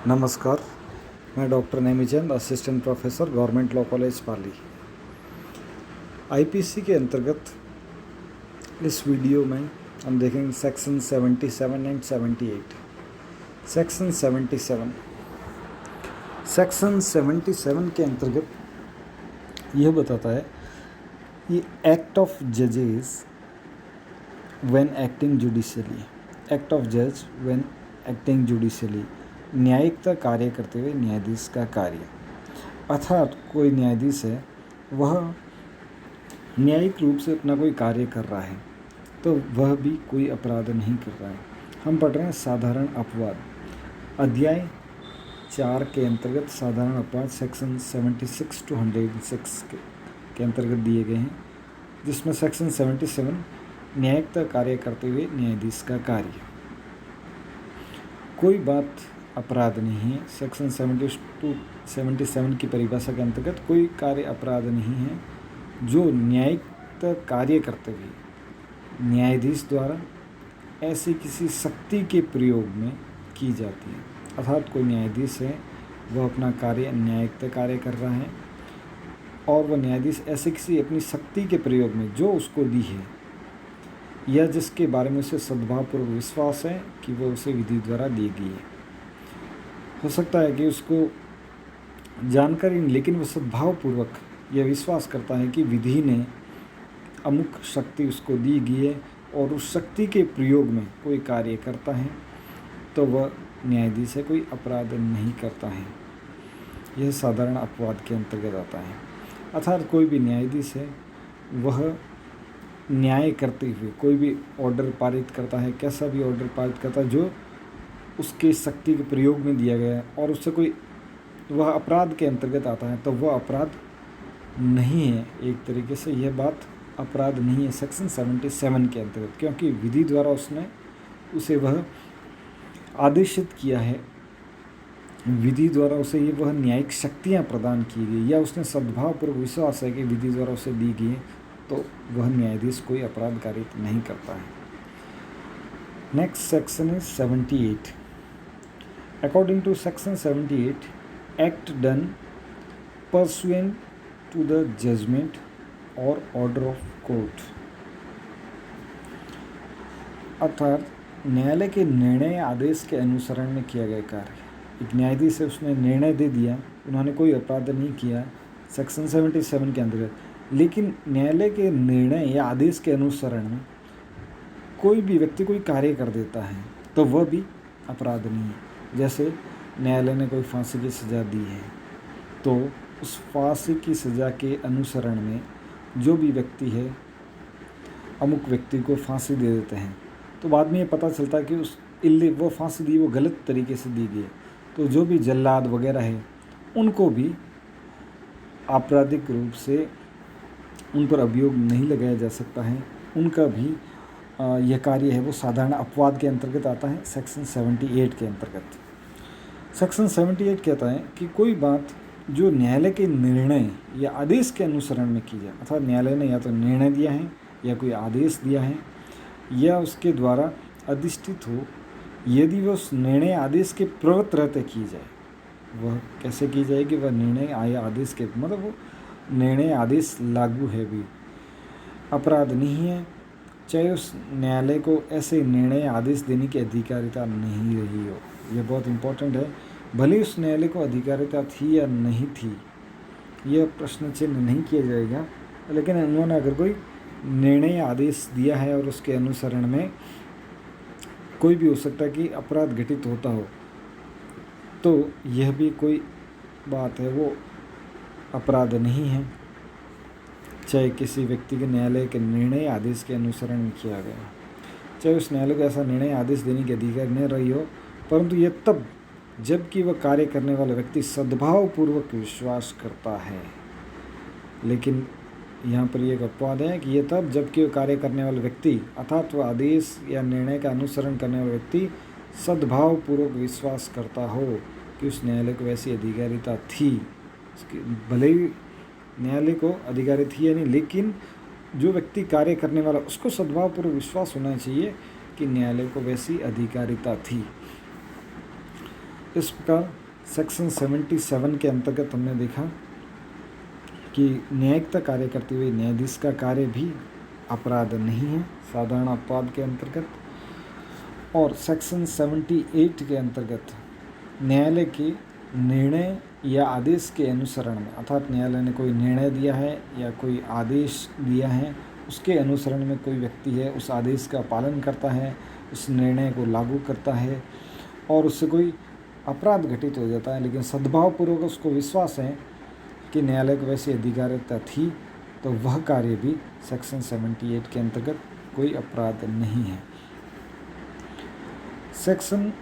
नमस्कार, मैं doctor Nemichand, assistant professor, government law college Pali. IPC के अंतर्गत इस वीडियो में हम देखेंगे सेक्शन 77 एंड 78। सेक्शन 77 के अंतर्गत यह बताता है कि एक्ट ऑफ जजेस when acting judicially, act of जज व्हेन एक्टिंग जुडिशियली, न्यायिकता कार्य करते हुए न्यायाधीश का कार्य। अर्थात कोई न्यायाधीश है, वह न्यायिक रूप से अपना कोई कार्य कर रहा है तो वह भी कोई अपराध नहीं कर रहा है। हम पढ़ रहे हैं साधारण अपवाद, अध्याय 4 के अंतर्गत साधारण अपवाद सेक्शन 76 to 106 के अंतर्गत दिए गए हैं, जिसमें सेक्शन 77 न्यायिकता कार्य करते हुए न्यायाधीश का कार्य। कोई बात अपराध नहीं है। सेक्शन 77 की परिभाषा के अंतर्गत कोई कार्य अपराध नहीं है जो न्यायिक कार्य करते हुए न्यायाधीश द्वारा ऐसी किसी शक्ति के प्रयोग में की जाती है। अर्थात कोई न्यायाधीश है, वह अपना कार्य न्यायिक कार्य कर रहा है और वह न्यायाधीश ऐसे किसी अपनी शक्ति के प्रयोग में जो उसको दी है या जिसके बारे में उसे सद्भावपूर्वक विश्वास है कि वह उसे विधि द्वारा दी गई है। हो सकता है कि उसको जानकारी नहीं, लेकिन वह सद्भावपूर्वक यह विश्वास करता है कि विधि ने अमुक शक्ति उसको दी गई है और उस शक्ति के प्रयोग में कोई कार्य करता है तो वह न्यायाधीश है, कोई अपराध नहीं करता है। यह साधारण अपवाद के अंतर्गत आता है। अर्थात कोई भी न्यायाधीश है, वह न्याय करते हुए कोई भी ऑर्डर पारित करता है, कैसा भी ऑर्डर पारित करता है जो उसके शक्ति के प्रयोग में दिया गया है और उससे कोई वह अपराध के अंतर्गत आता है तो वह अपराध नहीं है। एक तरीके से यह बात अपराध नहीं है सेक्शन 77 के अंतर्गत, क्योंकि विधि द्वारा उसने उसे वह आदेशित किया है, विधि द्वारा उसे ये वह न्यायिक शक्तियाँ प्रदान की गई या उसने सद्भावपूर्वक विश्वास है कि विधि द्वारा उसे दी गई है, तो वह न्यायाधीश कोई अपराध कार्य नहीं करता है। Next section is 78। According to section 78, act done pursuant to the judgment or order of court, अर्थात न्यायालय के निर्णय आदेश के अनुसरण में किया गया कार्य। एक न्यायाधीश है, उसने निर्णय दे दिया, उन्होंने कोई अपराध नहीं किया सेक्शन 77 के अंतर्गत, लेकिन न्यायालय के निर्णय या आदेश के अनुसरण में कोई भी व्यक्ति कोई कार्य कर देता है तो वह भी अपराध नहीं है। जैसे न्यायालय ने कोई फांसी की सज़ा दी है तो उस फांसी की सज़ा के अनुसरण में जो भी व्यक्ति है, अमुक व्यक्ति को फांसी दे देते हैं तो बाद में ये पता चलता है कि वो फांसी दी वो गलत तरीके से दी गई है, तो जो भी जल्लाद वगैरह है उनको भी आपराधिक रूप से उन पर अभियोग नहीं लगाया जा सकता है। उनका भी यह कार्य है वो साधारण अपवाद के अंतर्गत आता है सेक्शन 78 के अंतर्गत। सेक्शन 78 कहता है कि कोई बात जो न्यायालय के निर्णय या आदेश के अनुसरण में की जाए, अर्थात न्यायालय ने या तो निर्णय दिया है या कोई आदेश दिया है या उसके द्वारा अधिष्ठित हो, यदि वह उस निर्णय आदेश के प्रवृत्त रहते की जाए। वह कैसे की जाएगी? वह निर्णय आया आदेश के मतलब वो निर्णय आदेश लागू है भी, अपराध नहीं है, चाहे उस न्यायालय को ऐसे निर्णय आदेश देने की अधिकारिता नहीं रही हो। यह बहुत इम्पोर्टेंट है। भले उस न्यायालय को अधिकारिता थी या नहीं थी, यह प्रश्न चिन्ह नहीं किया जाएगा, लेकिन उन्होंने अगर कोई निर्णय आदेश दिया है और उसके अनुसरण में कोई भी हो सकता है कि अपराध घटित होता हो, तो यह भी कोई बात है वो अपराध नहीं है, चाहे किसी व्यक्ति के न्यायालय के निर्णय आदेश के अनुसरण में किया गया, चाहे उस न्यायालय को ऐसा निर्णय आदेश देने की अधिकार न रही हो, परंतु यह तब जबकि वह कार्य करने वाला व्यक्ति सद्भावपूर्वक विश्वास करता है। लेकिन यहाँ पर एक अपवाद है कि यह तब जबकि वह कार्य करने वाला व्यक्ति अर्थात वह आदेश या निर्णय का अनुसरण करने वाला व्यक्ति सद्भावपूर्वक विश्वास करता हो कि उस न्यायालय को ऐसी अधिकारिता थी। भले ही न्यायालय को अधिकारी थी या नहीं, लेकिन जो व्यक्ति कार्य करने वाला उसको सद्भावपूर्वक विश्वास होना चाहिए कि न्यायालय को वैसी अधिकारिता थी। इस प्रकार सेक्शन 77 के अंतर्गत हमने देखा कि न्यायिकता कार्य करते हुए न्यायाधीश का कार्य भी अपराध नहीं है साधारण अपवाद के अंतर्गत। और सेक्शन 78 के अंतर्गत न्यायालय के निर्णय या आदेश के अनुसरण में, अर्थात न्यायालय ने कोई निर्णय दिया है या कोई आदेश दिया है, उसके अनुसरण में कोई व्यक्ति है उस आदेश का पालन करता है, उस निर्णय को लागू करता है और उससे कोई अपराध घटित हो जाता है, लेकिन सद्भावपूर्वक उसको विश्वास है कि न्यायालय को वैसी अधिकारिता थी, तो वह कार्य भी सेक्शन 78 के अंतर्गत कोई अपराध नहीं है। सेक्शन